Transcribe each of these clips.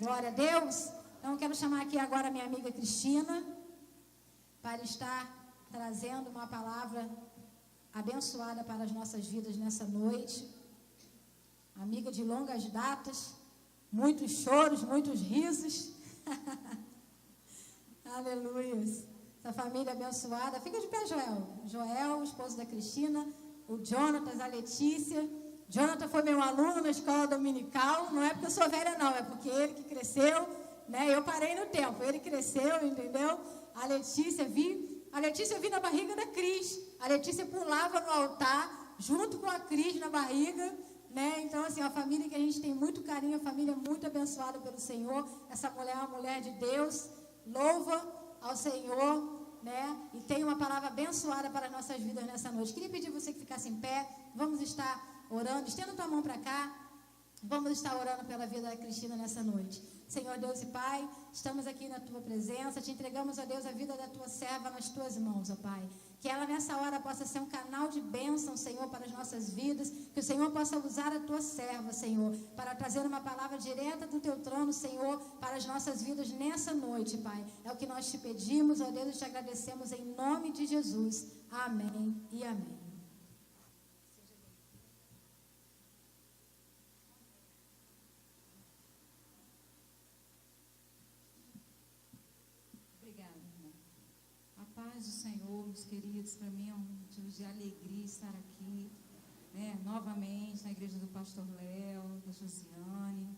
Glória a Deus. Então, eu quero chamar aqui agora a minha amiga Cristina para estar trazendo uma palavra abençoada para as nossas vidas nessa noite. Amiga de longas datas, muitos choros, muitos risos. Aleluia. Essa família abençoada. Fica de pé, Joel. Joel, esposo da Cristina, o Jonatas, a Letícia. Jonathan foi meu aluno na escola dominical. Não é porque eu sou velha, não. É porque ele que cresceu, né? Eu parei no tempo. Ele cresceu, entendeu? A Letícia, vi na barriga da Cris. A Letícia pulava no altar, junto com a Cris na barriga, né? Então, assim, a família que a gente tem muito carinho, a família muito abençoada pelo Senhor. Essa mulher é uma mulher de Deus. Louva ao Senhor, né? E tem uma palavra abençoada para as nossas vidas nessa noite. Queria pedir você que ficasse em pé. Vamos estar orando. Estenda tua mão para cá. Vamos estar orando pela vida da Cristina nessa noite. Senhor Deus e Pai, estamos aqui na Tua presença. Te entregamos, ó Deus, a vida da Tua serva nas Tuas mãos, ó Pai. Que ela nessa hora possa ser um canal de bênção, Senhor, para as nossas vidas. Que o Senhor possa usar a Tua serva, Senhor, para trazer uma palavra direta do Teu trono, Senhor, para as nossas vidas nessa noite, Pai. É o que nós te pedimos, ó Deus, e te agradecemos em nome de Jesus. Amém e amém. Paz do Senhor, meus queridos, para mim é um motivo de alegria estar aqui, né, novamente na igreja do pastor Léo, da Josiane,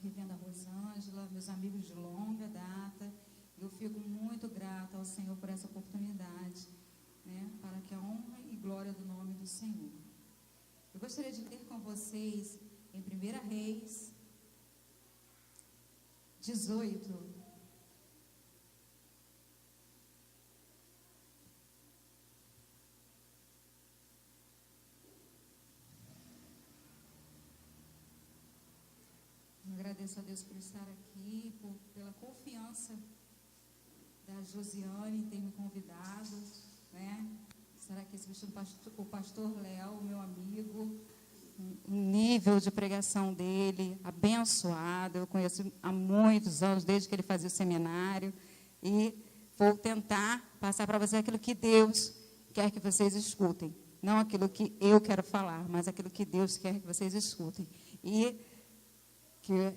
revenda Rosângela, meus amigos de longa data. Eu fico muito grata ao Senhor por essa oportunidade, né, para que a honra e glória do nome do Senhor. Eu gostaria de ler com vocês em 1 Reis 18, agradeço a Deus por estar aqui, pela confiança da Josiane em ter me convidado, né? Estar aqui assistindo o pastor Léo, meu amigo, o nível de pregação dele, abençoado. Eu conheço há muitos anos, desde que ele fazia o seminário, e vou tentar passar para vocês aquilo que Deus quer que vocês escutem. Não aquilo que eu quero falar, mas aquilo que Deus quer que vocês escutem. E que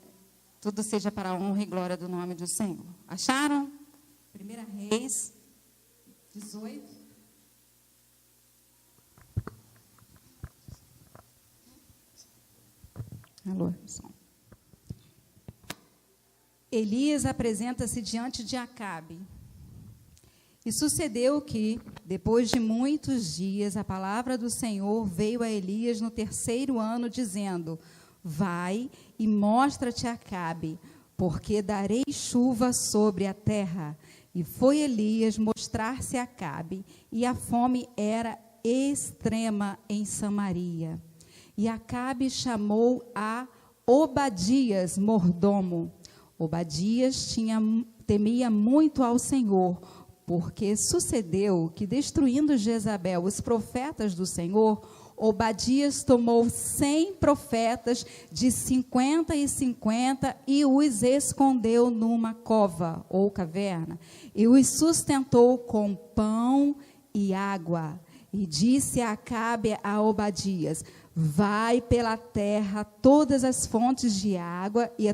tudo seja para a honra e glória do nome do Senhor. Acharam? 1 Reis 18. Alô, som. Elias apresenta-se diante de Acabe. E sucedeu que, depois de muitos dias, a palavra do Senhor veio a Elias no 3º ano, dizendo: vai e mostra-te a Acabe, porque darei chuva sobre a terra. E foi Elias mostrar-se a Acabe, e a fome era extrema em Samaria. E Acabe chamou a Obadias, mordomo. Obadias temia muito ao Senhor, porque sucedeu que, destruindo Jezabel os profetas do Senhor, Obadias tomou 100 profetas de 50 e 50 e os escondeu numa cova ou caverna, e os sustentou com pão e água. E disse a Acabe a Obadias: vai pela terra todas as fontes de água, e a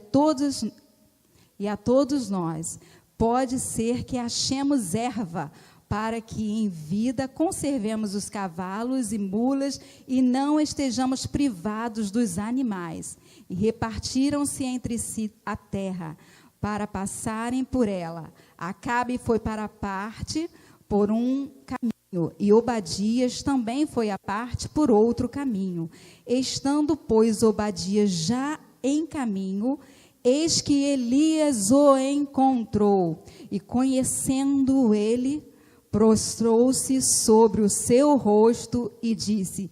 todos nós pode ser que achemos erva, para que em vida conservemos os cavalos e mulas e não estejamos privados dos animais. E repartiram-se entre si a terra, para passarem por ela. Acabe foi para a parte por um caminho, e Obadias também foi à parte por outro caminho. Estando, pois, Obadias já em caminho, eis que Elias o encontrou, e conhecendo ele, prostrou-se sobre o seu rosto e disse: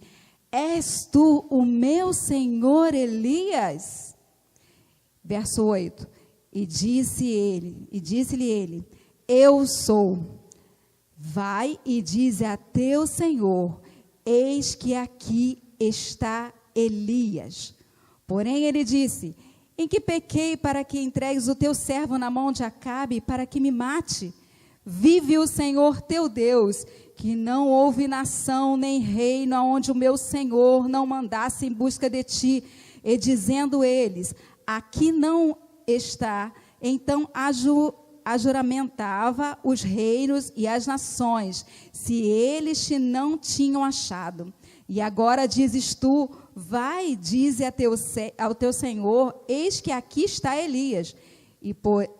és tu o meu senhor Elias? Verso 8. E disse-lhe ele: eu sou. Vai e dize a teu senhor: eis que aqui está Elias. Porém ele disse: Em que pequei para que entregues o teu servo na mão de Acabe, para que me mate? Vive o Senhor teu Deus, que não houve nação nem reino aonde o meu Senhor não mandasse em busca de ti. E dizendo eles, aqui não está, então ajuramentava os reinos e as nações, se eles te não tinham achado. E agora dizes tu, vai, dize ao teu Senhor, eis que aqui está Elias. E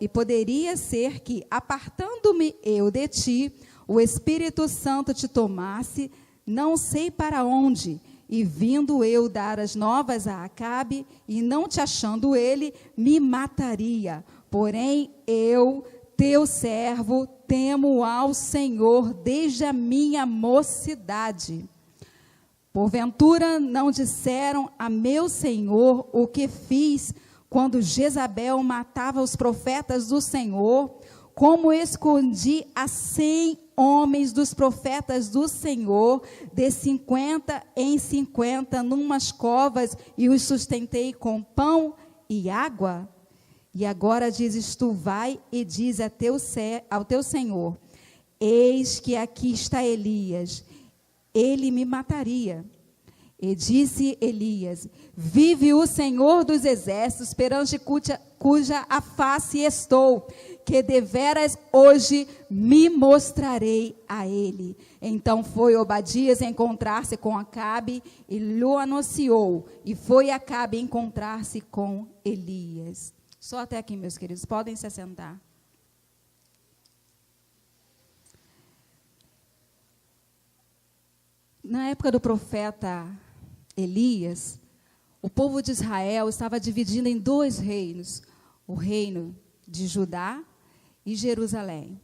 poderia ser que, apartando-me eu de ti, o Espírito Santo te tomasse, não sei para onde, e vindo eu dar as novas a Acabe, e não te achando ele, me mataria. Porém, eu, teu servo, temo ao Senhor desde a minha mocidade. Porventura não disseram a meu Senhor o que fiz quando Jezabel matava os profetas do Senhor, como escondi a 100 homens dos profetas do Senhor, de 50 em 50, numas covas, e os sustentei com pão e água? E agora dizes tu, vai e diz ao teu Senhor, eis que aqui está Elias, ele me mataria. E disse Elias, vive o Senhor dos exércitos, perante cuja a face estou, que deveras hoje me mostrarei a ele. Então foi Obadias encontrar-se com Acabe e lhe anunciou, e foi Acabe encontrar-se com Elias. Só até aqui, meus queridos, podem se assentar. Na época do profeta Elias, o povo de Israel estava dividido em 2 reinos, o reino de Judá e Jerusalém.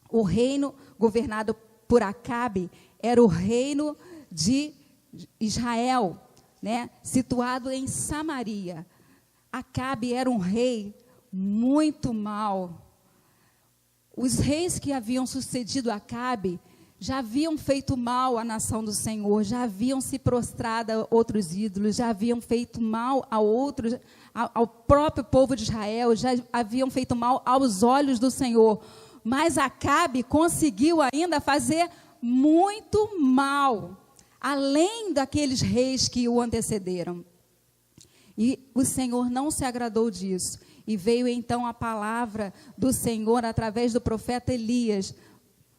O reino governado por Acabe era o reino de Israel, né, situado em Samaria. Acabe era um rei muito mau. Os reis que haviam sucedido Acabe já haviam feito mal à nação do Senhor, já haviam se prostrado a outros ídolos, já haviam feito mal ao próprio povo de Israel, já haviam feito mal aos olhos do Senhor. Mas Acabe conseguiu ainda fazer muito mal, além daqueles reis que o antecederam. E o Senhor não se agradou disso. E veio então a palavra do Senhor através do profeta Elias,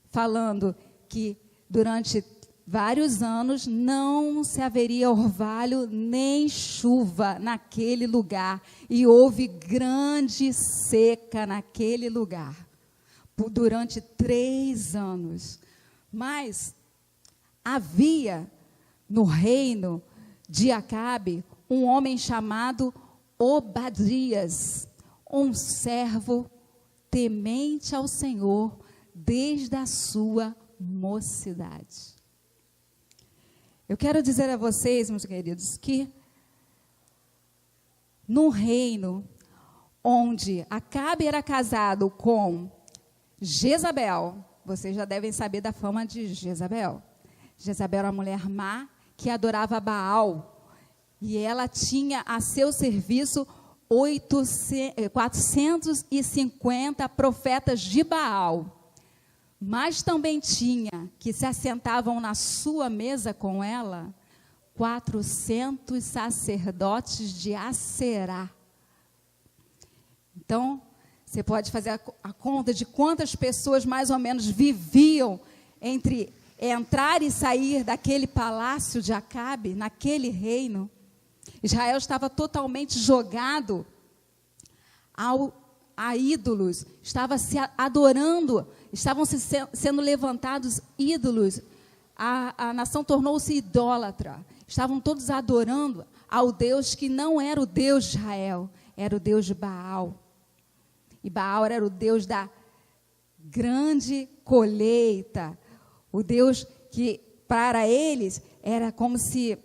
falando que durante vários anos não se haveria orvalho nem chuva naquele lugar, e houve grande seca naquele lugar, durante 3 anos. Mas havia no reino de Acabe um homem chamado Obadias, um servo temente ao Senhor desde a sua mocidade. Eu quero dizer a vocês, meus queridos, que no reino onde Acabe era casado com Jezabel, vocês já devem saber da fama de Jezabel. Jezabel era uma mulher má que adorava Baal, e ela tinha a seu serviço 450 profetas de Baal. Mas também tinha, que se assentavam na sua mesa com ela, 400 sacerdotes de Aserá. Então, você pode fazer a conta de quantas pessoas mais ou menos viviam entre entrar e sair daquele palácio de Acabe, naquele reino. Israel estava totalmente jogado a ídolos, estava se adorando, estavam sendo levantados ídolos, a nação tornou-se idólatra, estavam todos adorando ao Deus que não era o Deus de Israel, era o Deus de Baal, e Baal era o Deus da grande colheita, o Deus que para eles era como se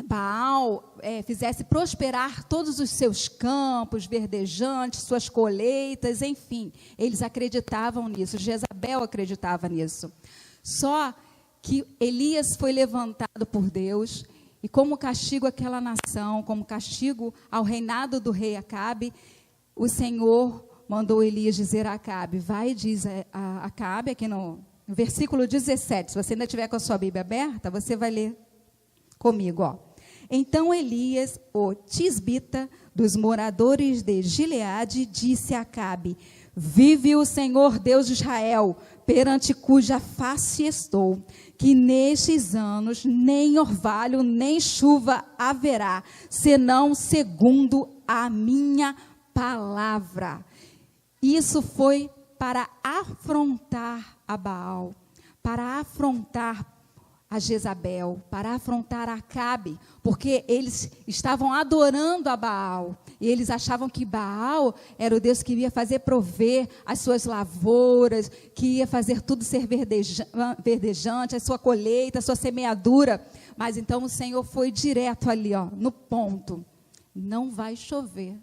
Baal fizesse prosperar todos os seus campos verdejantes, suas colheitas, enfim, eles acreditavam nisso, Jezabel acreditava nisso. Só que Elias foi levantado por Deus, E como castigo àquela nação, como castigo ao reinado do rei Acabe, o Senhor mandou Elias dizer a Acabe, vai, diz a Acabe, aqui no versículo 17, se você ainda tiver com a sua Bíblia aberta, você vai ler comigo, ó. Então Elias, o tisbita, dos moradores de Gileade, disse a Acabe, vive o Senhor Deus de Israel, perante cuja face estou, que nestes anos nem orvalho nem chuva haverá, senão segundo a minha palavra. Isso foi para afrontar a Baal, para afrontar a Jezabel, para afrontar a Acabe, porque eles estavam adorando a Baal, e eles achavam que Baal era o Deus que ia fazer prover as suas lavouras, que ia fazer tudo ser verdejante, a sua colheita, a sua semeadura. Mas então o Senhor foi direto ali, ó, no ponto. Não vai chover.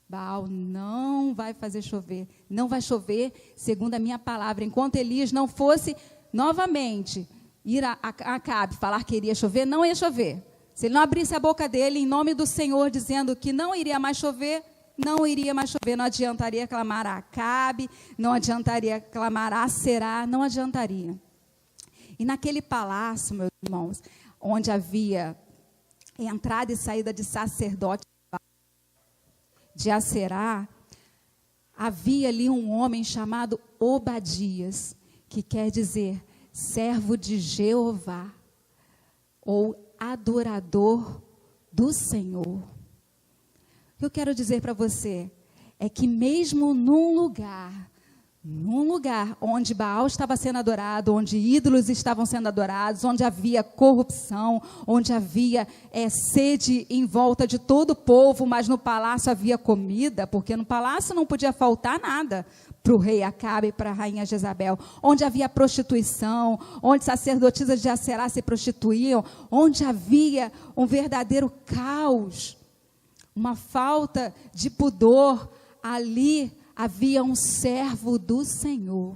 Baal não vai fazer chover. Não vai chover, segundo a minha palavra. Enquanto Elias não fosse novamente ir a Acabe falar que iria chover, não ia chover. Se ele não abrisse a boca dele em nome do Senhor, dizendo que não iria mais chover, não iria mais chover. Não adiantaria clamar a Acabe, não adiantaria clamar a Será, não adiantaria. E naquele palácio, meus irmãos, onde havia entrada e saída de sacerdote de Aserá, havia ali um homem chamado Obadias, que quer dizer servo de Jeová, ou adorador do Senhor. O que eu quero dizer para você é que mesmo num lugar onde Baal estava sendo adorado, onde ídolos estavam sendo adorados, onde havia corrupção, onde havia sede em volta de todo o povo, mas no palácio havia comida, porque no palácio não podia faltar nada para o rei Acabe e para a rainha Jezabel, onde havia prostituição, onde sacerdotisas de Aserá se prostituíam, onde havia um verdadeiro caos, uma falta de pudor, ali havia um servo do Senhor.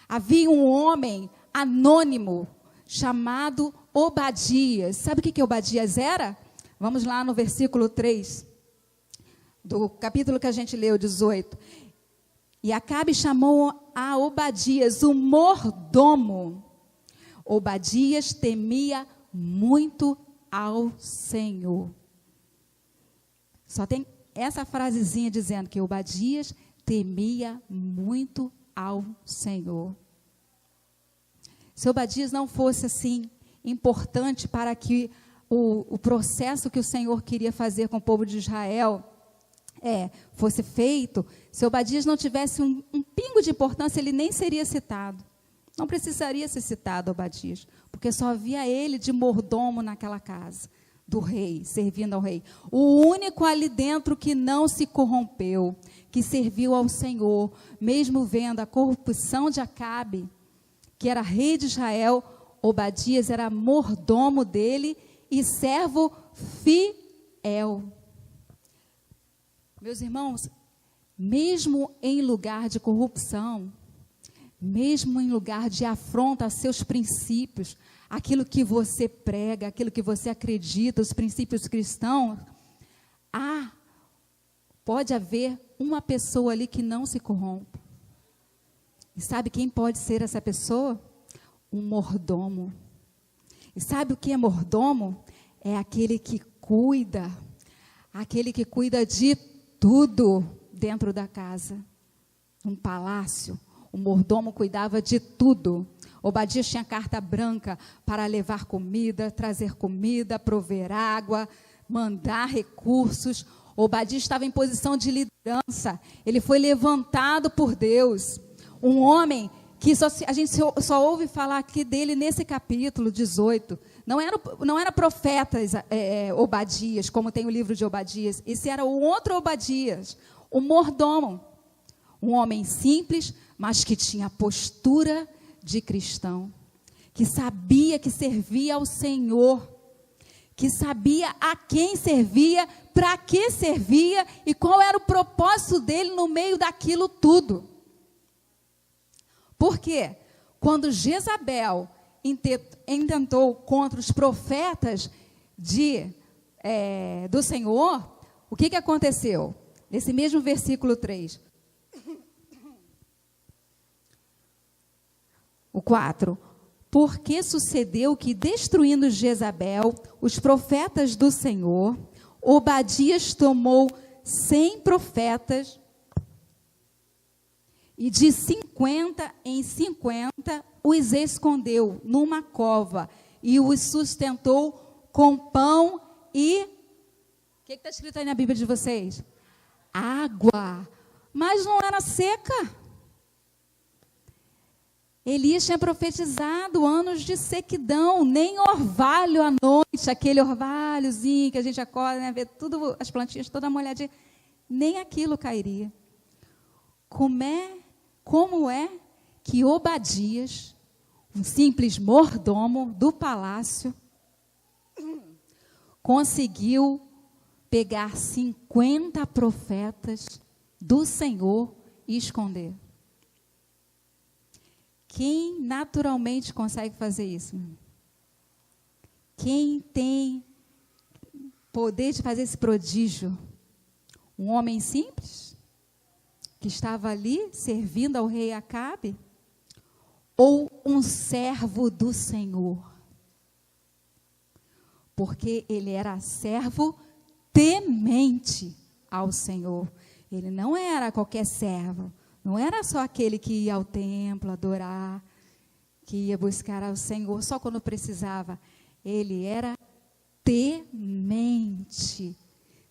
Havia um homem anônimo chamado Obadias. Sabe o que Obadias era? Vamos lá no versículo 3 do capítulo que a gente leu, 18. E Acabe chamou a Obadias, o mordomo. Obadias temia muito ao Senhor. Só tem essa frasezinha dizendo que Obadias temia muito ao Senhor. Se Obadias não fosse assim importante para que o processo que o Senhor queria fazer com o povo de Israel fosse feito, se Obadias não tivesse um pingo de importância, ele nem seria citado. Não precisaria ser citado Obadias, porque só havia ele de mordomo naquela casa do rei, servindo ao rei. O único ali dentro que não se corrompeu, que serviu ao Senhor, mesmo vendo a corrupção de Acabe, que era rei de Israel, Obadias era mordomo dele e servo fiel. Meus irmãos, mesmo em lugar de corrupção, mesmo em lugar de afronta a seus princípios, aquilo que você prega, aquilo que você acredita, os princípios cristãos, pode haver uma pessoa ali que não se corrompe. E sabe quem pode ser essa pessoa? Um mordomo. E sabe o que é mordomo? É aquele que cuida de tudo dentro da casa. Um palácio, o mordomo cuidava de tudo. Obadias tinha carta branca para levar comida, trazer comida, prover água, mandar recursos. Obadias estava em posição de liderança. Ele foi levantado por Deus. Um homem que a gente só ouve falar aqui dele nesse capítulo 18. Não era profeta Obadias, como tem o livro de Obadias. Esse era o outro Obadias, o mordomo. Um homem simples, mas que tinha postura de cristão, que sabia que servia ao Senhor, que sabia a quem servia, para que servia e qual era o propósito dele no meio daquilo tudo. Porque quando Jezabel intentou contra os profetas do Senhor, o que aconteceu? Nesse mesmo versículo 3. O 4. Porque sucedeu que, destruindo Jezabel, os profetas do Senhor, Obadias tomou 100 profetas e de 50 em 50 os escondeu numa cova e os sustentou com pão e... O que está escrito aí na Bíblia de vocês? Água. Mas não era seca. Elias tinha profetizado anos de sequidão, nem orvalho à noite, aquele orvalhozinho que a gente acorda, né, vê tudo, as plantinhas toda molhadinha, nem aquilo cairia. Como é que Obadias, um simples mordomo do palácio, conseguiu pegar 50 profetas do Senhor e esconder? Quem naturalmente consegue fazer isso? Quem tem poder de fazer esse prodígio? Um homem simples, que estava ali servindo ao rei Acabe? Ou um servo do Senhor? Porque ele era servo temente ao Senhor. Ele não era qualquer servo. Não era só aquele que ia ao templo adorar, que ia buscar ao Senhor só quando precisava. Ele era temente.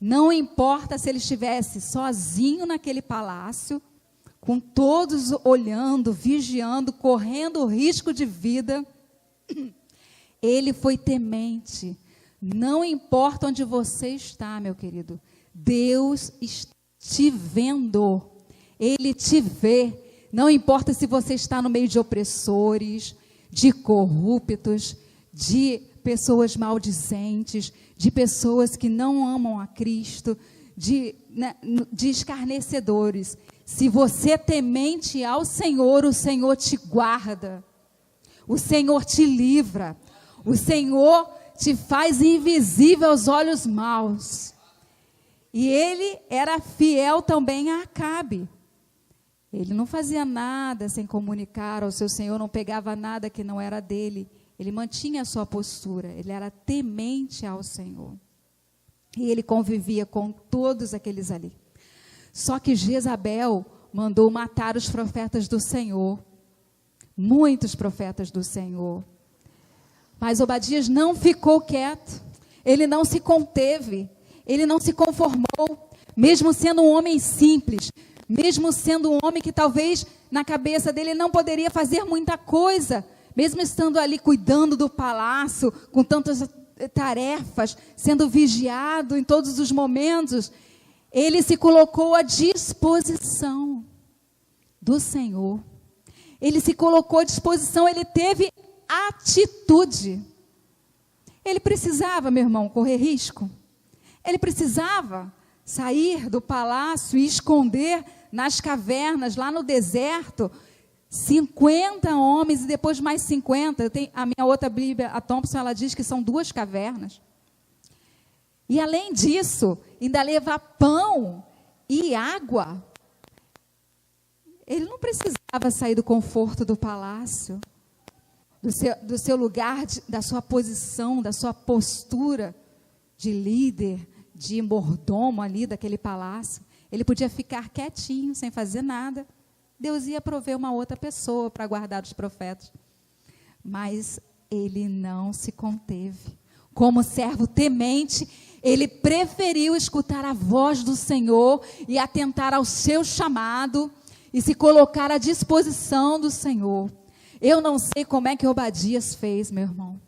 Não importa se ele estivesse sozinho naquele palácio, com todos olhando, vigiando, correndo risco de vida, ele foi temente. Não importa onde você está, meu querido, Deus está te vendo. Ele te vê, não importa se você está no meio de opressores, de corruptos, de pessoas maldizentes, de pessoas que não amam a Cristo, de escarnecedores. Se você é temente ao Senhor, o Senhor te guarda, o Senhor te livra, o Senhor te faz invisível aos olhos maus. E ele era fiel também a Acabe. Ele não fazia nada sem comunicar ao seu Senhor, não pegava nada que não era dele. Ele mantinha a sua postura, ele era temente ao Senhor. E ele convivia com todos aqueles ali. Só que Jezabel mandou matar os profetas do Senhor. Muitos profetas do Senhor. Mas Obadias não ficou quieto. Ele não se conteve. Ele não se conformou. Mesmo sendo um homem simples, mesmo sendo um homem que talvez na cabeça dele não poderia fazer muita coisa, mesmo estando ali cuidando do palácio, com tantas tarefas, sendo vigiado em todos os momentos, ele se colocou à disposição do Senhor. Ele se colocou à disposição, ele teve atitude. Ele precisava, meu irmão, correr risco. Ele precisava sair do palácio e esconder nas cavernas, lá no deserto, 50 homens e depois mais 50. A minha outra Bíblia, a Thompson, ela diz que são 2 cavernas. E além disso, ainda levar pão e água. Ele não precisava sair do conforto do palácio, do seu lugar, da sua posição, da sua postura de líder, de mordomo ali daquele palácio. Ele podia ficar quietinho, sem fazer nada. Deus ia prover uma outra pessoa para guardar os profetas. Mas ele não se conteve. Como servo temente, ele preferiu escutar a voz do Senhor e atentar ao seu chamado e se colocar à disposição do Senhor. Eu não sei como é que Obadias fez, meu irmão,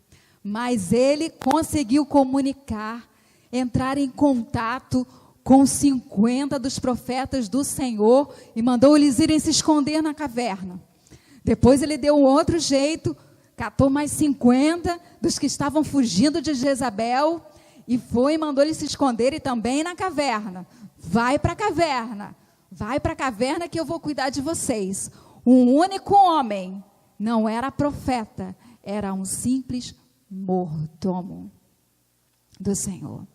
mas ele conseguiu comunicar, entrar em contato com 50 dos profetas do Senhor e mandou eles irem se esconder na caverna. Depois ele deu um outro jeito, catou mais 50 dos que estavam fugindo de Jezabel e foi e mandou eles se esconderem também na caverna. Vai para a caverna que eu vou cuidar de vocês. Um único homem, não era profeta, era um simples mordomo do Senhor.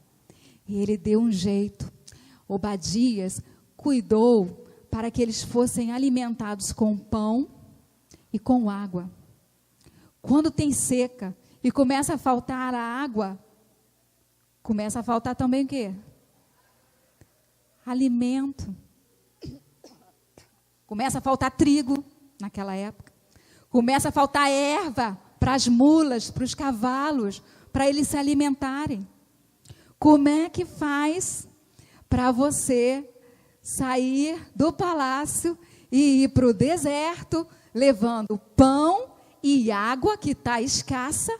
E ele deu um jeito. Obadias cuidou para que eles fossem alimentados com pão e com água. Quando tem seca e começa a faltar a água, começa a faltar também o quê? Alimento. Começa a faltar trigo naquela época. Começa a faltar erva para as mulas, para os cavalos, para eles se alimentarem. Como é que faz para você sair do palácio e ir para o deserto, levando pão e água, que está escassa,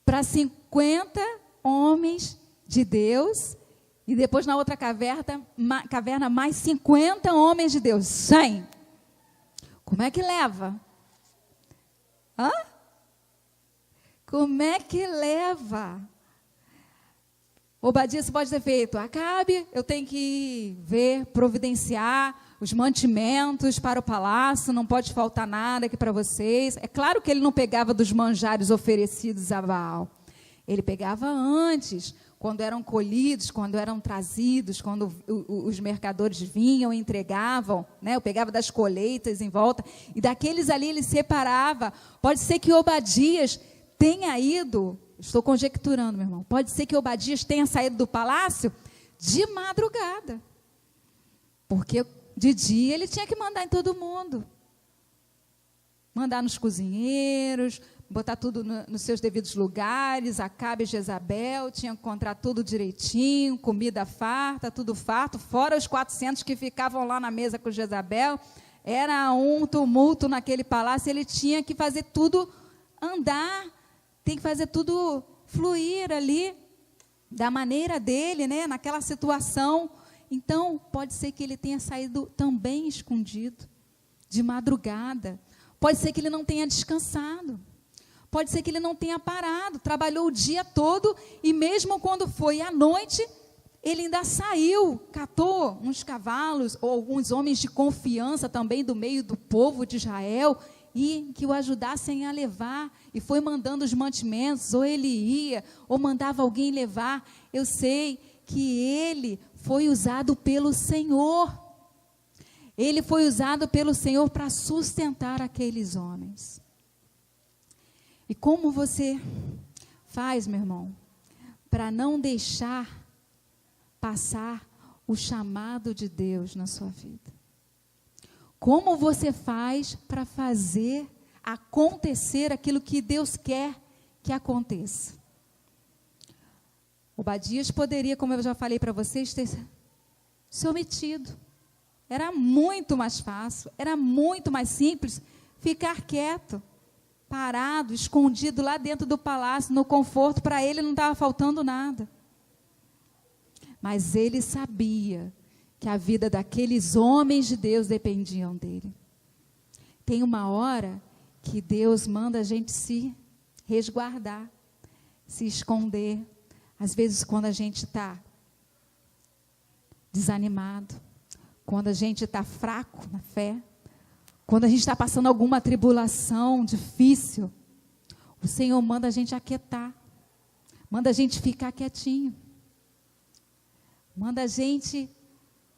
para 50 homens de Deus, e depois na outra caverna mais 50 homens de Deus, 100. Como é que leva? Hã? Como é que leva? Obadias pode ter feito: Acabe, eu tenho que ver, providenciar os mantimentos para o palácio, não pode faltar nada aqui para vocês. É claro que ele não pegava dos manjares oferecidos a Baal. Ele pegava antes, quando eram colhidos, quando eram trazidos, quando os mercadores vinham e entregavam, né? Eu pegava das colheitas em volta, e daqueles ali ele separava. Pode ser que Obadias tenha ido, estou conjecturando, meu irmão, pode ser que Obadias tenha saído do palácio de madrugada, porque de dia ele tinha que mandar em todo mundo, mandar nos cozinheiros, botar tudo nos seus devidos lugares. Acabe e Jezabel tinham que encontrar tudo direitinho, comida farta, tudo farto, fora os 400 que ficavam lá na mesa com Jezabel. Era um tumulto naquele palácio, ele tinha que fazer tudo andar, tem que fazer tudo fluir ali, da maneira dele, né, naquela situação. Então, pode ser que ele tenha saído também escondido, de madrugada. Pode ser que ele não tenha descansado. Pode ser que ele não tenha parado, trabalhou o dia todo, e mesmo quando foi à noite, ele ainda saiu, catou uns cavalos, ou alguns homens de confiança também do meio do povo de Israel, e que o ajudassem a levar, e foi mandando os mantimentos, ou ele ia, ou mandava alguém levar. Eu sei que ele foi usado pelo Senhor. Ele foi usado pelo Senhor para sustentar aqueles homens. E como você faz, meu irmão, para não deixar passar o chamado de Deus na sua vida? Como você faz para fazer acontecer aquilo que Deus quer que aconteça? Obadias poderia, como eu já falei para vocês, ter se omitido. Era muito mais fácil, era muito mais simples ficar quieto, parado, escondido lá dentro do palácio, no conforto. Para ele não estava faltando nada. Mas ele sabia que a vida daqueles homens de Deus dependiam dele. Tem uma hora que Deus manda a gente se resguardar, se esconder. Às vezes, quando a gente está desanimado, quando a gente está fraco na fé, quando a gente está passando alguma tribulação difícil, o Senhor manda a gente aquietar, manda a gente ficar quietinho, manda a gente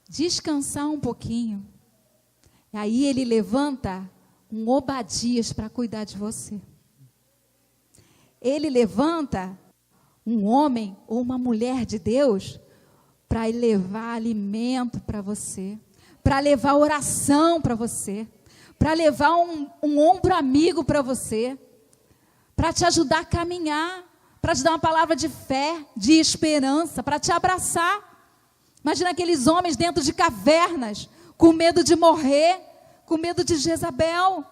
descansar um pouquinho. E aí Ele levanta um Obadias para cuidar de você. Ele levanta um homem ou uma mulher de Deus para levar alimento para você, para levar oração para você, para levar um ombro amigo para você, para te ajudar a caminhar, para te dar uma palavra de fé, de esperança, para te abraçar. Imagina aqueles homens dentro de cavernas, com medo de morrer, com medo de Jezabel.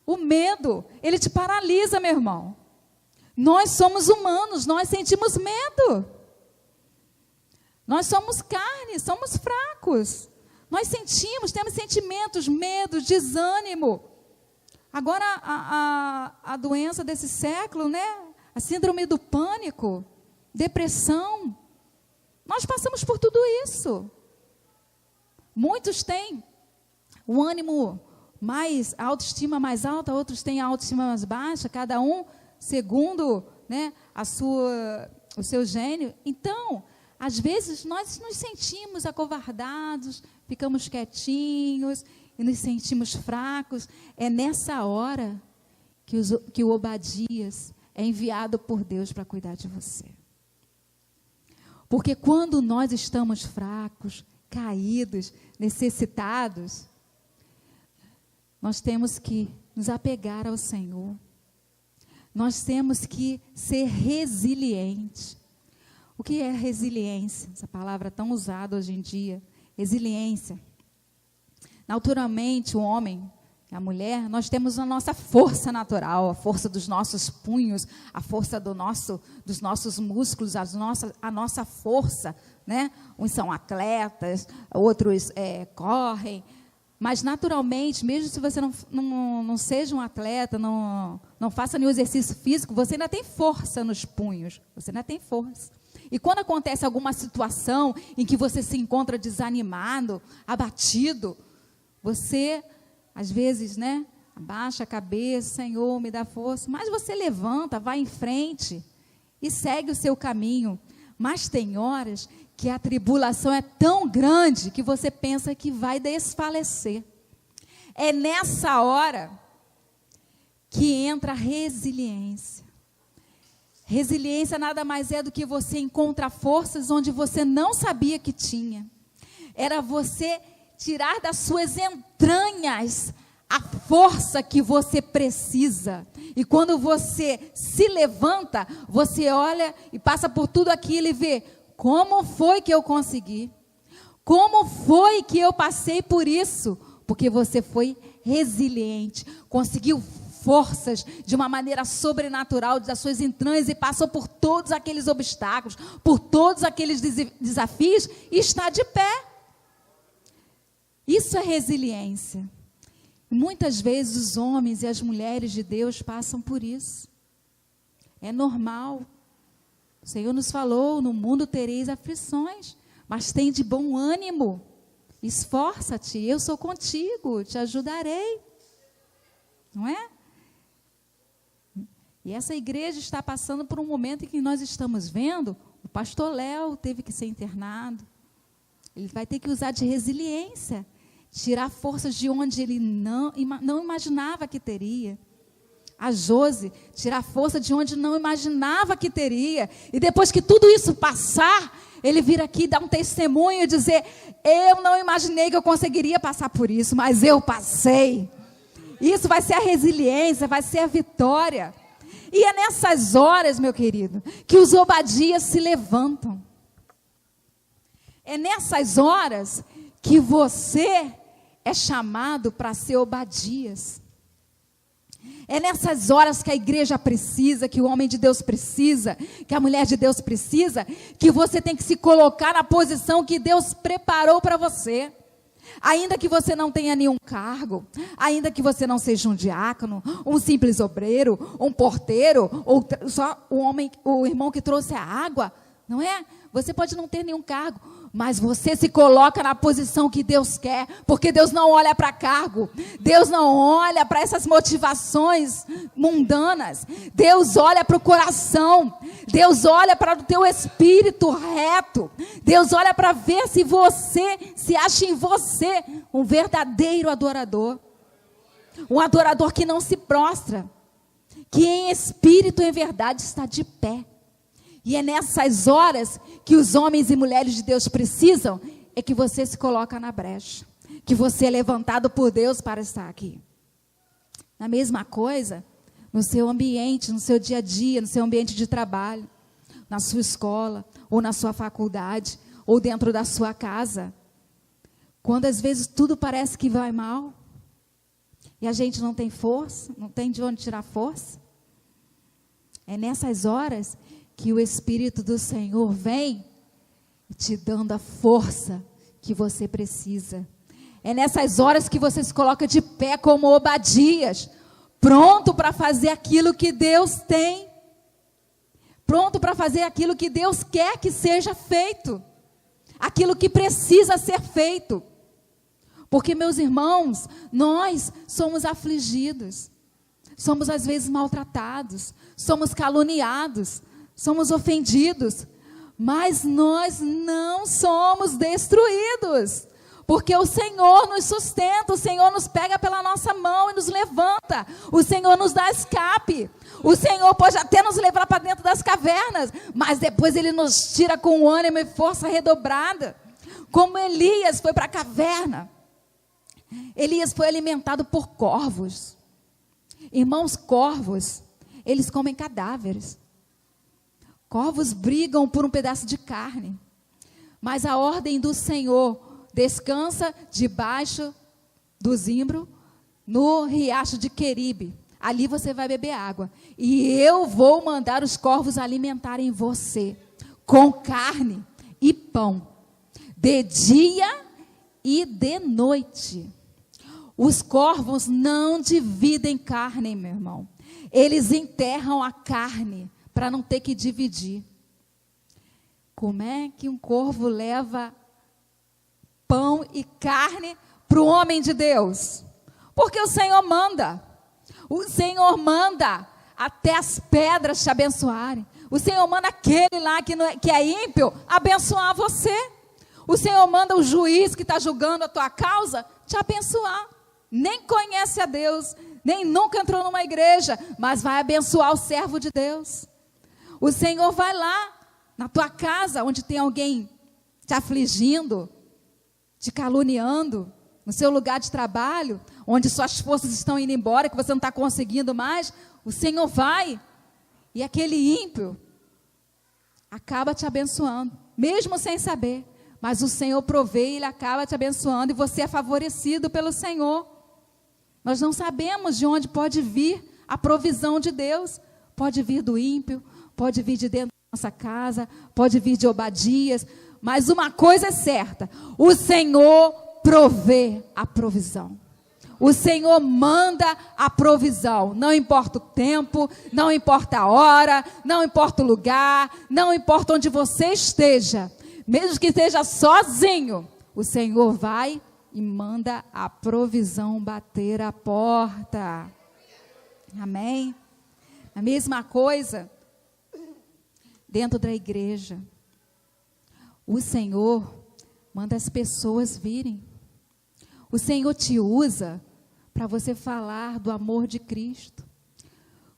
O medo, ele te paralisa, meu irmão. Nós somos humanos, nós sentimos medo. Nós somos carne, somos fracos. Nós sentimos, temos sentimentos, medo, desânimo. Agora, a doença desse século, né? A síndrome do pânico, depressão. Nós passamos por tudo isso. Muitos têm o ânimo a autoestima mais alta, outros têm a autoestima mais baixa, cada um segundo, né, o seu gênio. Então, às vezes, nós nos sentimos acovardados, ficamos quietinhos e nos sentimos fracos. É nessa hora que o Obadias é enviado por Deus para cuidar de você. Porque quando nós estamos fracos, caídos, necessitados, nós temos que nos apegar ao Senhor. Nós temos que ser resilientes. O que é resiliência? Essa palavra tão usada hoje em dia. Resiliência. Naturalmente, o homem e a mulher, nós temos a nossa força natural, a força dos nossos punhos, a força dos nossos músculos, a nossa força, né? Uns são atletas, outros correm. Mas, naturalmente, mesmo se você não seja um atleta, não faça nenhum exercício físico, você ainda tem força nos punhos. Você ainda tem força. E quando acontece alguma situação em que você se encontra desanimado, abatido, você, às vezes, né, abaixa a cabeça, Senhor, me dá força. Mas você levanta, vai em frente e segue o seu caminho. Mas tem horas que a tribulação é tão grande que você pensa que vai desfalecer. É nessa hora que entra a resiliência. Resiliência nada mais é do que você encontra forças onde você não sabia que tinha. Era você tirar das suas entranhas a força que você precisa. E quando você se levanta, você olha e passa por tudo aquilo e vê: como foi que eu consegui? Como foi que eu passei por isso? Porque você foi resiliente, conseguiu forças de uma maneira sobrenatural das suas entranhas e passou por todos aqueles obstáculos, por todos aqueles desafios e está de pé. Isso é resiliência. Muitas vezes os homens e as mulheres de Deus passam por isso. É normal. O Senhor nos falou: no mundo tereis aflições, mas tem de bom ânimo. Esforça-te, eu sou contigo, te ajudarei. Não é? E essa igreja está passando por um momento em que nós estamos vendo, o pastor Léo teve que ser internado. Ele vai ter que usar de resiliência, tirar forças de onde ele não imaginava que teria. A Josi, tirar força de onde não imaginava que teria. E depois que tudo isso passar, ele vir aqui dar um testemunho e dizer: eu não imaginei que eu conseguiria passar por isso, mas eu passei. Isso vai ser a resiliência, vai ser a vitória. E é nessas horas, meu querido, que os Obadias se levantam. É nessas horas que você é chamado para ser Obadias. É nessas horas que a igreja precisa, que o homem de Deus precisa, que a mulher de Deus precisa, que você tem que se colocar na posição que Deus preparou para você. Ainda que você não tenha nenhum cargo, ainda que você não seja um diácono, um simples obreiro, um porteiro, ou só o irmão que trouxe a água, não é? Você pode não ter nenhum cargo, mas você se coloca na posição que Deus quer, porque Deus não olha para cargo, Deus não olha para essas motivações mundanas, Deus olha para o coração, Deus olha para o teu espírito reto, Deus olha para ver se você, se acha em você um verdadeiro adorador, um adorador que não se prostra, que em espírito e em verdade está de pé. E é nessas horas que os homens e mulheres de Deus precisam, é que você se coloca na brecha, que você é levantado por Deus para estar aqui. A mesma coisa no seu ambiente, no seu dia a dia, no seu ambiente de trabalho, na sua escola, ou na sua faculdade, ou dentro da sua casa. Quando às vezes tudo parece que vai mal, e a gente não tem força, não tem de onde tirar força. É nessas horas que o Espírito do Senhor vem te dando a força que você precisa. É nessas horas que você se coloca de pé como Obadias, pronto para fazer aquilo que Deus tem, pronto para fazer aquilo que Deus quer que seja feito, aquilo que precisa ser feito. Porque, meus irmãos, nós somos afligidos, somos às vezes maltratados, somos caluniados, somos ofendidos, mas nós não somos destruídos, porque o Senhor nos sustenta, o Senhor nos pega pela nossa mão e nos levanta, o Senhor nos dá escape, o Senhor pode até nos levar para dentro das cavernas, mas depois Ele nos tira com ânimo e força redobrada, como Elias foi para a caverna. Elias foi alimentado por corvos. Irmãos, corvos, eles comem cadáveres. Corvos brigam por um pedaço de carne. Mas a ordem do Senhor: descansa debaixo do zimbro, no riacho de Queribe. Ali você vai beber água. E eu vou mandar os corvos alimentarem você com carne e pão, de dia e de noite. Os corvos não dividem carne, meu irmão. Eles enterram a carne para não ter que dividir. Como é que um corvo leva pão e carne para o homem de Deus? Porque o Senhor manda. O Senhor manda até as pedras te abençoarem. O Senhor manda aquele lá que é ímpio abençoar você. O Senhor manda o juiz que está julgando a tua causa te abençoar. Nem conhece a Deus, nem nunca entrou numa igreja, mas vai abençoar o servo de Deus. O Senhor vai lá na tua casa, onde tem alguém te afligindo, te caluniando, no seu lugar de trabalho, onde suas forças estão indo embora, que você não está conseguindo mais, o Senhor vai, e aquele ímpio acaba te abençoando, mesmo sem saber, mas o Senhor provê e Ele acaba te abençoando, e você é favorecido pelo Senhor. Nós não sabemos de onde pode vir a provisão de Deus. Pode vir do ímpio, pode vir de dentro da nossa casa, pode vir de Obadias, mas uma coisa é certa: o Senhor provê a provisão. O Senhor manda a provisão, não importa o tempo, não importa a hora, não importa o lugar, não importa onde você esteja, mesmo que esteja sozinho, o Senhor vai e manda a provisão bater a porta. Amém? A mesma coisa dentro da igreja. O Senhor manda as pessoas virem. O Senhor te usa para você falar do amor de Cristo.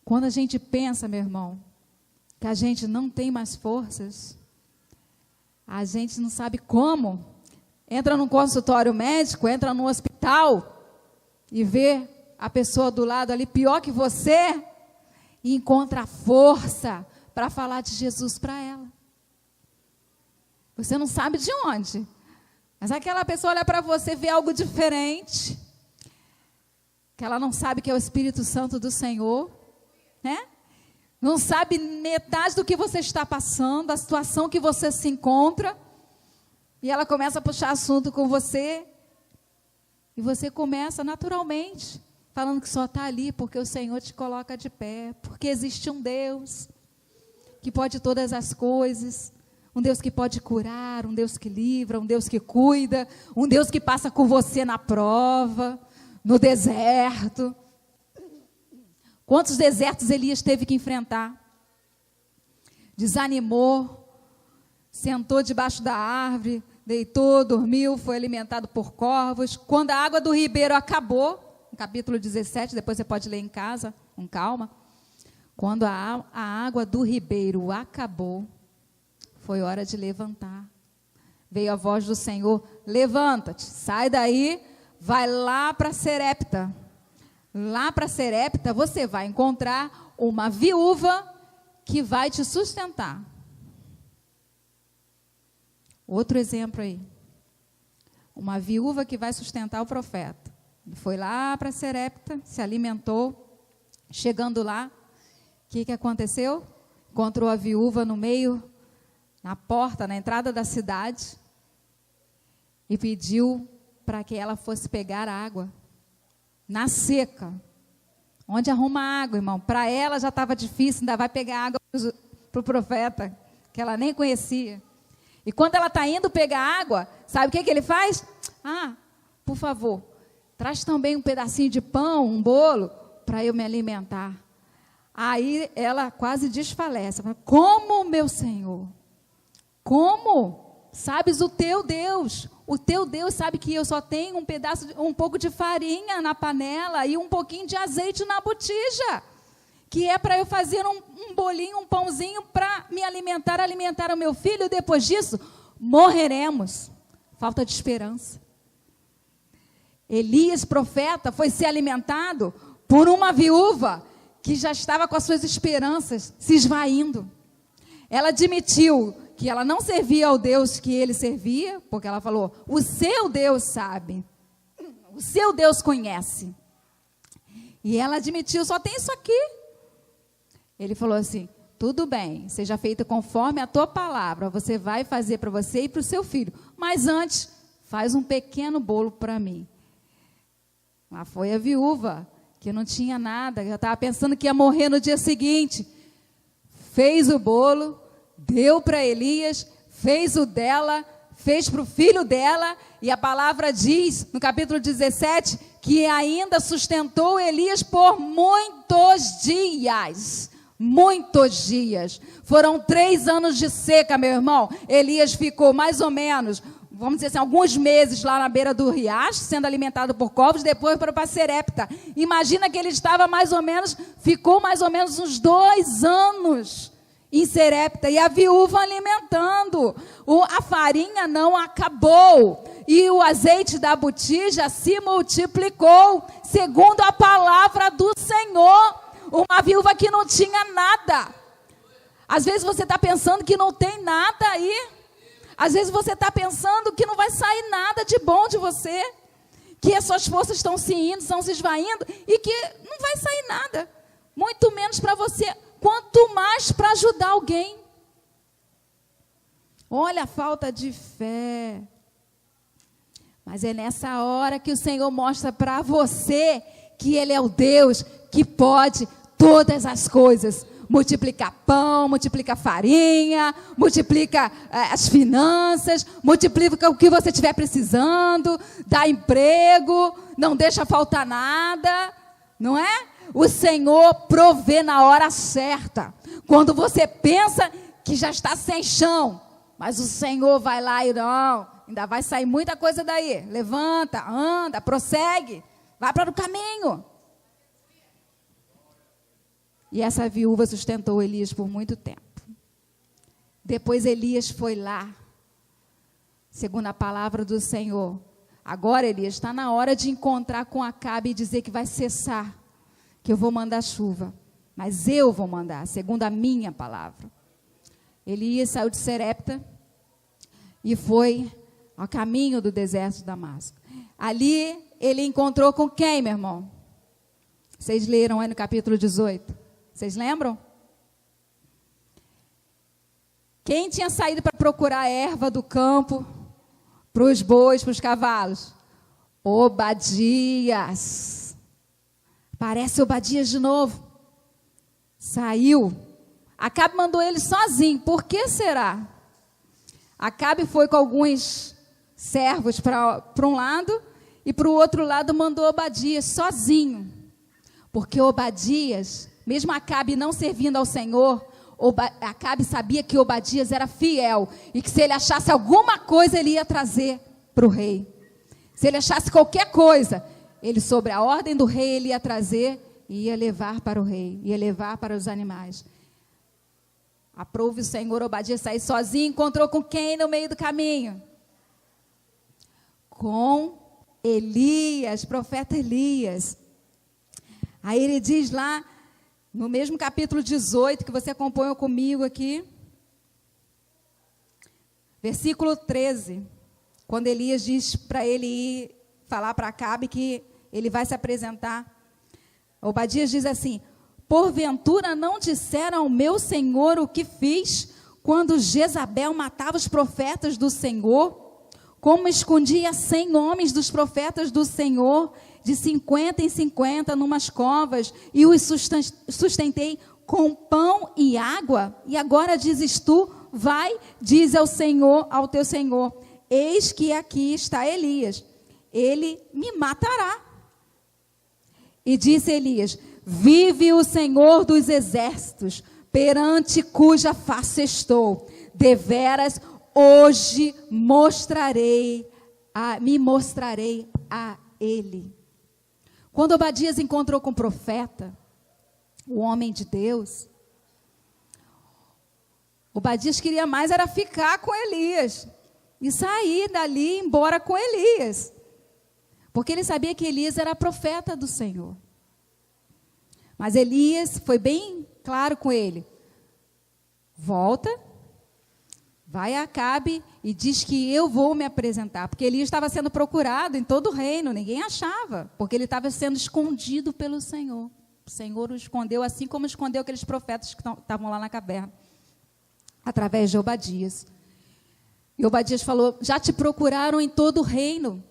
Quando a gente pensa, meu irmão, que a gente não tem mais forças, a gente não sabe como, entra num consultório médico, entra num hospital e vê a pessoa do lado ali pior que você e encontra força para falar de Jesus para ela. Você não sabe de onde, mas aquela pessoa olha para você e vê algo diferente, que ela não sabe que é o Espírito Santo do Senhor, né? Não sabe metade do que você está passando, da situação que você se encontra, e ela começa a puxar assunto com você, e você começa naturalmente, falando que só está ali porque o Senhor te coloca de pé, porque existe um Deus que pode todas as coisas, um Deus que pode curar, um Deus que livra, um Deus que cuida, um Deus que passa com você na prova, no deserto. Quantos desertos Elias teve que enfrentar? Desanimou, sentou debaixo da árvore, deitou, dormiu, foi alimentado por corvos. Quando a água do ribeiro acabou, no capítulo 17, depois você pode ler em casa, com calma. Quando a água do ribeiro acabou, foi hora de levantar. Veio a voz do Senhor: levanta-te, sai daí, vai lá para Serepta. Lá para Serepta você vai encontrar uma viúva que vai te sustentar. Outro exemplo aí. Uma viúva que vai sustentar o profeta. Ele foi lá para Serepta, se alimentou. Chegando lá, o que aconteceu? Encontrou a viúva no meio, na porta, na entrada da cidade, e pediu para que ela fosse pegar água, na seca. Onde arruma água, irmão? Para ela já estava difícil, ainda vai pegar água para o profeta, que ela nem conhecia. E quando ela está indo pegar água, sabe o que ele faz? por favor, traz também um pedacinho de pão, um bolo, para eu me alimentar. Aí ela quase desfalece. Fala, como, meu Senhor? Como? Sabes o teu Deus sabe que eu só tenho um pouco de farinha na panela e um pouquinho de azeite na botija, que é para eu fazer um bolinho, um pãozinho para me alimentar o meu filho, e depois disso, morreremos. Falta de esperança. Elias, profeta, foi ser alimentado por uma viúva que já estava com as suas esperanças se esvaindo. Ela admitiu que ela não servia ao Deus que ele servia, porque ela falou, o seu Deus sabe, o seu Deus conhece. E ela admitiu, só tem isso aqui. Ele falou assim, tudo bem, seja feito conforme a tua palavra, você vai fazer para você e para o seu filho, mas antes, faz um pequeno bolo para mim. Lá foi a viúva, que não tinha nada, já estava pensando que ia morrer no dia seguinte. Fez o bolo, deu para Elias, fez o dela, fez para o filho dela, e a palavra diz, no capítulo 17, que ainda sustentou Elias por muitos dias. Muitos dias. Foram 3 anos de seca, meu irmão. Elias ficou mais ou menos, vamos dizer assim, alguns meses lá na beira do riacho, sendo alimentado por corvos, depois para Serepta. Imagina que ele estava ficou mais ou menos uns 2 anos em Serepta, e a viúva alimentando. A farinha não acabou, e o azeite da botija se multiplicou, segundo a palavra do Senhor. Uma viúva que não tinha nada. Às vezes você está pensando que não tem nada aí. Às vezes você está pensando que não vai sair nada de bom de você, que as suas forças estão se indo, estão se esvaindo, e que não vai sair nada, muito menos para você, quanto mais para ajudar alguém. Olha a falta de fé. Mas é nessa hora que o Senhor mostra para você que Ele é o Deus que pode todas as coisas. Multiplica pão, multiplica farinha, multiplica as finanças, multiplica o que você estiver precisando, dá emprego, não deixa faltar nada, não é? O Senhor provê na hora certa. Quando você pensa que já está sem chão, mas o Senhor vai lá e não, ainda vai sair muita coisa daí. Levanta, anda, prossegue, vai para o caminho. E essa viúva sustentou Elias por muito tempo. Depois Elias foi lá, segundo a palavra do Senhor. Agora, Elias, está na hora de encontrar com Acabe e dizer que vai cessar, que eu vou mandar chuva. Mas eu vou mandar, segundo a minha palavra. Elias saiu de Serepta e foi ao caminho do deserto de Damasco. Ali ele encontrou com quem, meu irmão? Vocês leram aí no capítulo 18. Vocês lembram? Quem tinha saído para procurar erva do campo para os bois, para os cavalos? Obadias. Parece Obadias de novo. Saiu. Acabe mandou ele sozinho. Por que será? Acabe foi com alguns servos para um lado e para o outro lado mandou Obadias sozinho. Porque Obadias, mesmo Acabe não servindo ao Senhor, Acabe sabia que Obadias era fiel e que se ele achasse alguma coisa, ele ia trazer para o rei. Se ele achasse qualquer coisa, ele, sobre a ordem do rei, ele ia trazer e ia levar para o rei, ia levar para os animais. Aprove o Senhor Obadias sair sozinho, encontrou com quem no meio do caminho? Com Elias, profeta Elias. Aí ele diz lá, no mesmo capítulo 18, que você acompanhou comigo aqui, versículo 13, quando Elias diz para ele ir falar para Acabe que ele vai se apresentar. Obadias diz assim: porventura não disseram ao meu senhor o que fiz, quando Jezabel matava os profetas do Senhor? Como escondia 100 homens dos profetas do Senhor, de 50 em 50, numas covas, e os sustentei com pão e água? E agora dizes tu, vai, diz ao Senhor, ao teu Senhor, eis que aqui está Elias. ele me matará. E disse Elias: vive o Senhor dos exércitos, perante cuja face estou, deveras hoje me mostrarei a ele. Quando Obadias encontrou com o profeta, o homem de Deus, Obadias queria mais era ficar com Elias e sair dali e ir embora com Elias, porque ele sabia que Elias era profeta do Senhor. Mas Elias foi bem claro com ele: volta, vai a Acabe e diz que eu vou me apresentar, porque Elias estava sendo procurado em todo o reino, ninguém achava, porque ele estava sendo escondido pelo Senhor. O Senhor o escondeu, assim como escondeu aqueles profetas que estavam lá na caverna, através de Obadias. E Obadias falou: já te procuraram em todo o reino.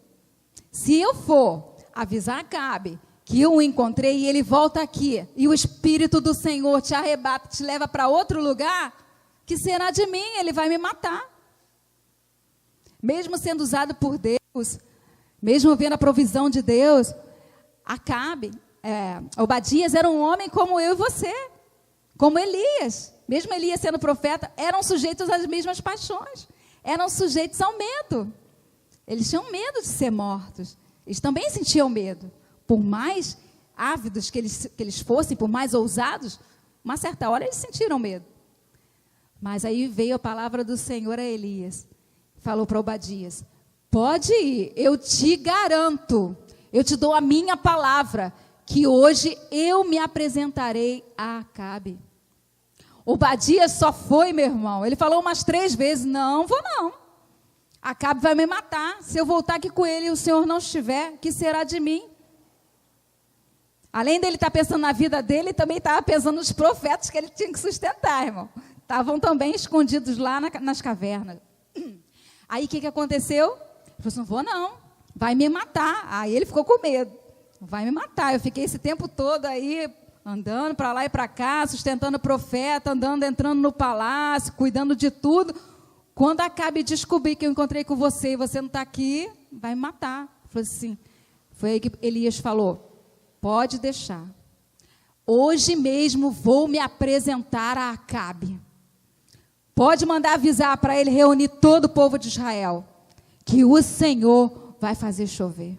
Se eu for avisar Acabe que eu o encontrei e ele volta aqui, e o Espírito do Senhor te arrebata, te leva para outro lugar, que será de mim? Ele vai me matar. Mesmo sendo usado por Deus, mesmo vendo a provisão de Deus, Obadias era um homem como eu e você, como Elias. Mesmo Elias sendo profeta, eram sujeitos às mesmas paixões, eram sujeitos ao medo. Eles tinham medo de ser mortos, eles também sentiam medo. Por mais ávidos que eles fossem, por mais ousados, uma certa hora eles sentiram medo. Mas aí veio a palavra do Senhor a Elias, falou para Obadias: pode ir, eu te garanto, eu te dou a minha palavra, que hoje eu me apresentarei a Acabe. Obadias só foi, meu irmão, ele falou umas 3 vezes: não vou não, Acabe vai me matar, se eu voltar aqui com ele e o Senhor não estiver, que será de mim? Além dele estar pensando na vida dele, também estava pensando nos profetas que ele tinha que sustentar, irmão. Estavam também escondidos lá nas cavernas. Aí o que aconteceu? Ele falou assim: não vou não, vai me matar. Aí ele ficou com medo: vai me matar. Eu fiquei esse tempo todo aí, andando para lá e para cá, sustentando o profeta, entrando no palácio, cuidando de tudo. Quando Acabe descobrir que eu encontrei com você e você não está aqui, vai me matar. Ele falou assim, foi aí que Elias falou: pode deixar. Hoje mesmo vou me apresentar a Acabe. Pode mandar avisar para ele reunir todo o povo de Israel, que o Senhor vai fazer chover.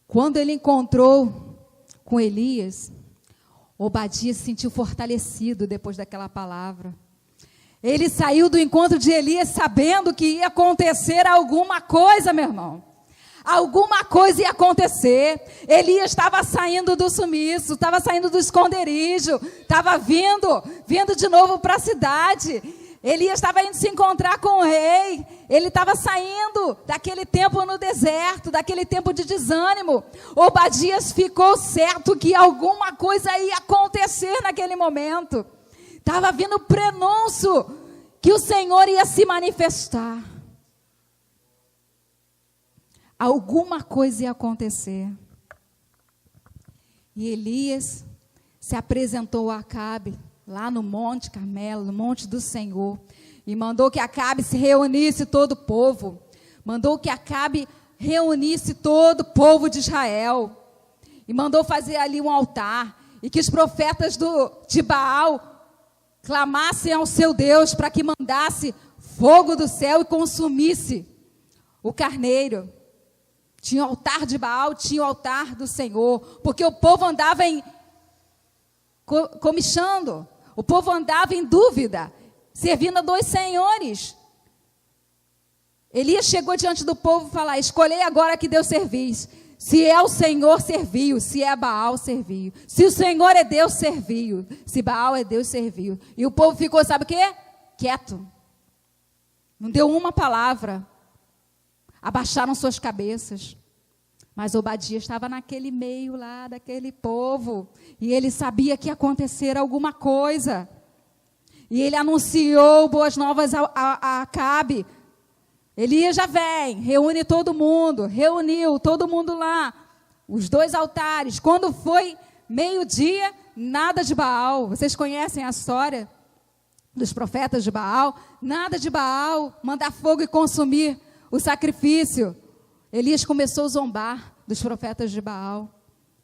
Quando ele encontrou com Elias, Obadias se sentiu fortalecido depois daquela palavra. Ele saiu do encontro de Elias sabendo que ia acontecer alguma coisa, meu irmão. Alguma coisa ia acontecer. Elias estava saindo do sumiço, estava saindo do esconderijo, estava vindo de novo para a cidade. Elias estava indo se encontrar com o rei. Ele estava saindo daquele tempo no deserto, daquele tempo de desânimo. Obadias ficou certo que alguma coisa ia acontecer naquele momento. Estava vindo o prenúncio que o Senhor ia se manifestar. Alguma coisa ia acontecer. E Elias se apresentou a Acabe, lá no Monte Carmelo, no Monte do Senhor, e mandou que Acabe se reunisse todo o povo, mandou que Acabe reunisse todo o povo de Israel, e mandou fazer ali um altar, e que os profetas de Baal clamassem ao seu Deus para que mandasse fogo do céu e consumisse o carneiro. Tinha o altar de Baal, tinha o altar do Senhor, porque o povo andava comichando, o povo andava em dúvida, servindo a 2 senhores. Elias chegou diante do povo e falou: escolhei agora que Deus servis. Se é o Senhor, serviu. Se é Baal, serviu. Se o Senhor é Deus, serviu. Se Baal é Deus, serviu. E o povo ficou, sabe o quê? Quieto. Não deu uma palavra. Abaixaram suas cabeças. Mas Obadias estava naquele meio lá, daquele povo. E ele sabia que ia acontecer alguma coisa. E ele anunciou boas novas a Acabe. Elias já vem, reúne todo mundo, reuniu todo mundo lá, os 2 altares. Quando foi meio-dia, nada de Baal. Vocês conhecem a história dos profetas de Baal? Nada de Baal, mandar fogo e consumir o sacrifício. Elias começou a zombar dos profetas de Baal.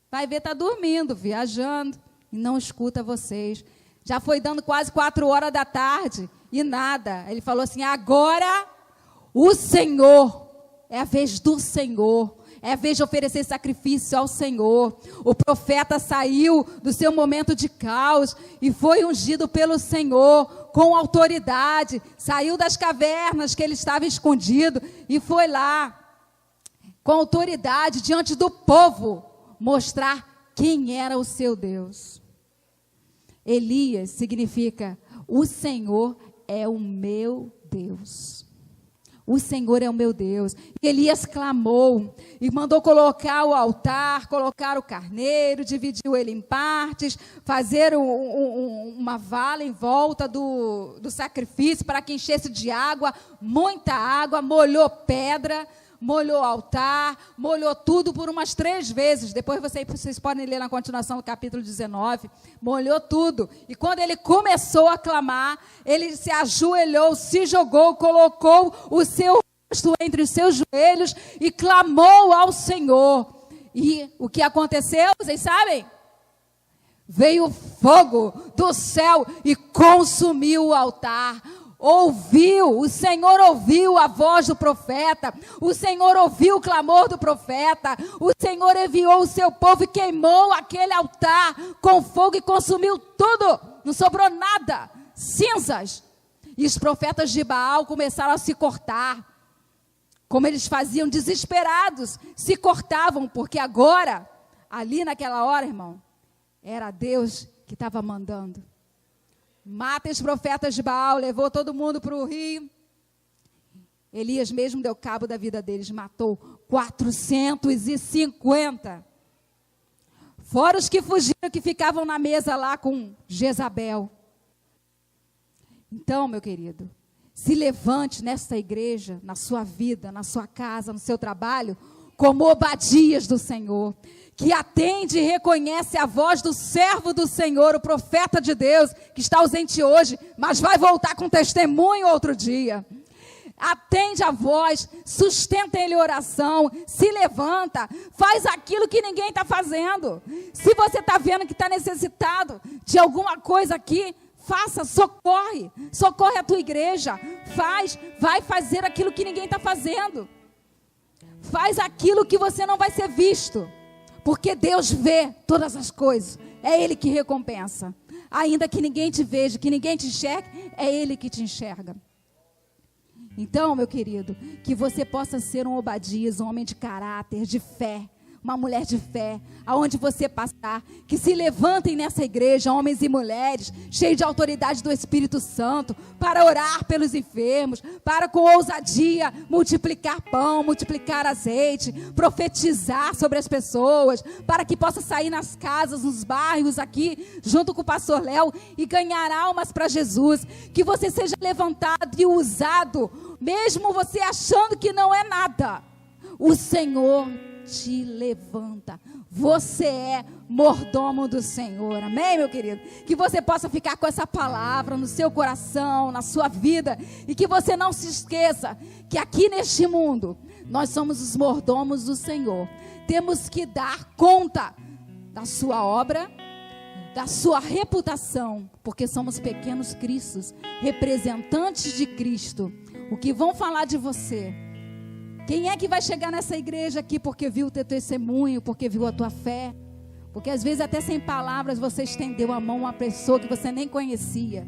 Vai ver, está dormindo, viajando, e não escuta vocês. Já foi dando quase 4 horas da tarde, e nada. Ele falou assim, agora o Senhor, é a vez do Senhor, é a vez de oferecer sacrifício ao Senhor. O profeta saiu do seu momento de caos e foi ungido pelo Senhor com autoridade. Saiu das cavernas que ele estava escondido e foi lá, com autoridade, diante do povo, mostrar quem era o seu Deus. Elias significa, o Senhor é o meu Deus. O Senhor é o meu Deus. E Elias clamou e mandou colocar o altar, colocar o carneiro, dividiu ele em partes, fazer uma vala em volta do sacrifício para que enchesse de água, muita água, molhou pedra, molhou o altar, molhou tudo por umas 3 vezes. Depois vocês podem ler na continuação do capítulo 19. Molhou tudo. E quando ele começou a clamar, ele se ajoelhou, se jogou, colocou o seu rosto entre os seus joelhos e clamou ao Senhor. E o que aconteceu, vocês sabem? Veio fogo do céu e consumiu o altar. O Senhor ouviu a voz do profeta, o Senhor ouviu o clamor do profeta, o Senhor enviou o seu povo e queimou aquele altar com fogo e consumiu tudo, não sobrou nada, cinzas. E os profetas de Baal começaram a se cortar, como eles faziam desesperados, se cortavam, porque agora, ali naquela hora, irmão, era Deus que estava mandando. Mata os profetas de Baal, levou todo mundo para o rio. Elias mesmo deu cabo da vida deles, matou 450. Fora os que fugiram, que ficavam na mesa lá com Jezabel. Então, meu querido, se levante nesta igreja, na sua vida, na sua casa, no seu trabalho, como Obadias do Senhor, que atende e reconhece a voz do servo do Senhor, o profeta de Deus, que está ausente hoje, mas vai voltar com testemunho outro dia. Atende a voz, sustenta ele oração, se levanta, faz aquilo que ninguém está fazendo. Se você está vendo que está necessitado de alguma coisa aqui, faça, socorre a tua igreja, vai fazer aquilo que ninguém está fazendo. Faz aquilo que você não vai ser visto. Porque Deus vê todas as coisas, é Ele que recompensa. Ainda que ninguém te veja, que ninguém te enxergue, é Ele que te enxerga. Então, meu querido, que você possa ser um Obadias, um homem de caráter, de fé, uma mulher de fé, aonde você passar, que se levantem nessa igreja, homens e mulheres, cheios de autoridade do Espírito Santo, para orar pelos enfermos, para com ousadia multiplicar pão, multiplicar azeite, profetizar sobre as pessoas, para que possa sair nas casas, nos bairros aqui, junto com o pastor Léo, e ganhar almas para Jesus, que você seja levantado e usado, mesmo você achando que não é nada, o Senhor te levanta. Você é mordomo do Senhor. Amém, meu querido? Que você possa ficar com essa palavra no seu coração, na sua vida, e que você não se esqueça que aqui neste mundo nós somos os mordomos do Senhor. Temos que dar conta da sua obra, da sua reputação, porque somos pequenos cristos, representantes de Cristo. O que vão falar de você? Quem é que vai chegar nessa igreja aqui porque viu o teu testemunho, porque viu a tua fé? Porque às vezes até sem palavras você estendeu a mão a uma pessoa que você nem conhecia.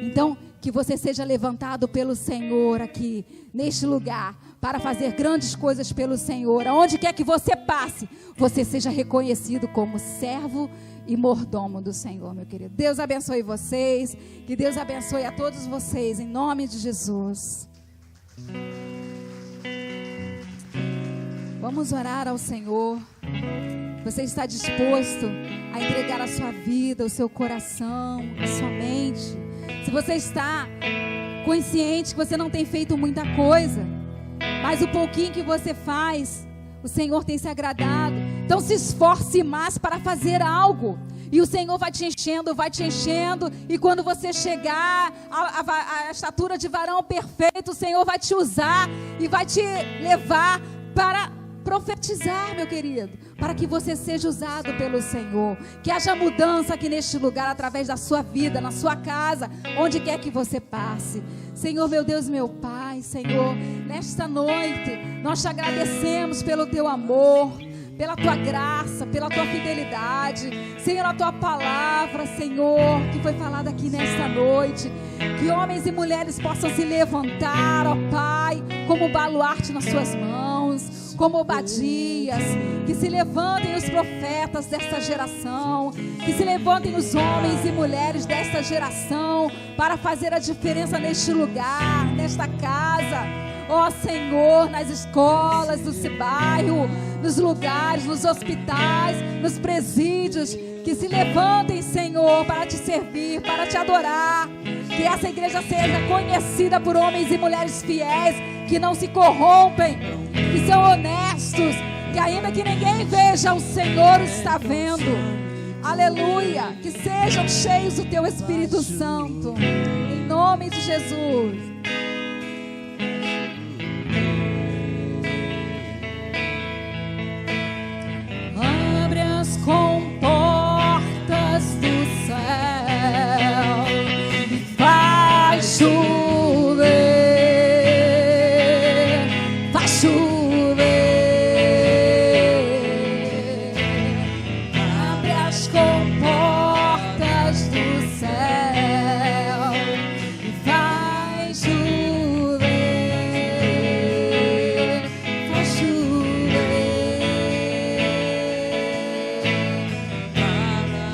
Então, que você seja levantado pelo Senhor aqui, neste lugar, para fazer grandes coisas pelo Senhor. Aonde quer que você passe, você seja reconhecido como servo e mordomo do Senhor, meu querido. Deus abençoe vocês, que Deus abençoe a todos vocês, em nome de Jesus. Vamos orar ao Senhor. Você está disposto a entregar a sua vida, o seu coração, a sua mente? Se você está consciente que você não tem feito muita coisa, mas o pouquinho que você faz, o Senhor tem se agradado. Então se esforce mais para fazer algo. E o Senhor vai te enchendo, e quando você chegar à estatura de varão perfeito, o Senhor vai te usar e vai te levar para profetizar, meu querido, para que você seja usado pelo Senhor, que haja mudança aqui neste lugar, através da sua vida, na sua casa, onde quer que você passe. Senhor, meu Deus, meu Pai, Senhor, nesta noite, nós te agradecemos pelo teu amor, pela tua graça, pela tua fidelidade, Senhor, a tua palavra, Senhor, que foi falada aqui nesta noite, que homens e mulheres possam se levantar, ó Pai, como baluarte nas suas mãos, como Obadias, que se levantem os profetas desta geração, que se levantem os homens e mulheres desta geração, para fazer a diferença neste lugar, nesta casa, ó Senhor, nas escolas, no bairro, nos lugares, nos hospitais, nos presídios, que se levantem, Senhor, para te servir, para te adorar, que essa igreja seja conhecida por homens e mulheres fiéis, que não se corrompem, que são honestos, que ainda que ninguém veja, o Senhor está vendo. Aleluia, que sejam cheios do teu Espírito Santo, em nome de Jesus. Abre as comportas do céu e faz chover, faz chover. Abre as comportas do céu e faz chover, faz chover.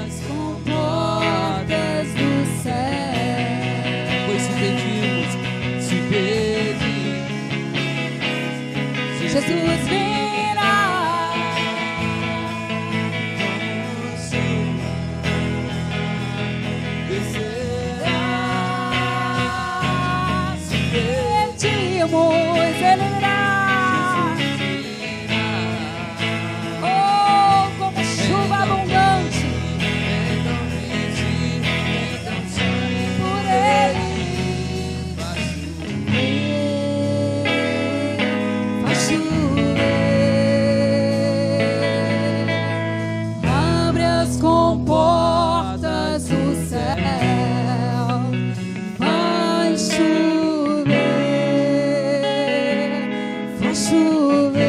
As comportas do céu. Pois se pedimos, Jesus virá. descerá, se Pedimos, Ele virá. Oh, como chuva abundante por Ele. Faz chover. Abre as comportas do céu. Faz chover. Faz chover.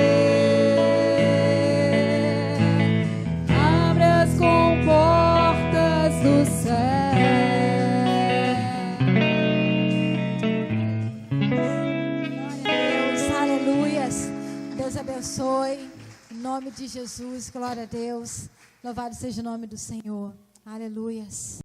Abre as comportas do céu. Deus, aleluias. Deus abençoe. Em nome de Jesus, glória a Deus. Louvado seja o nome do Senhor. Aleluias.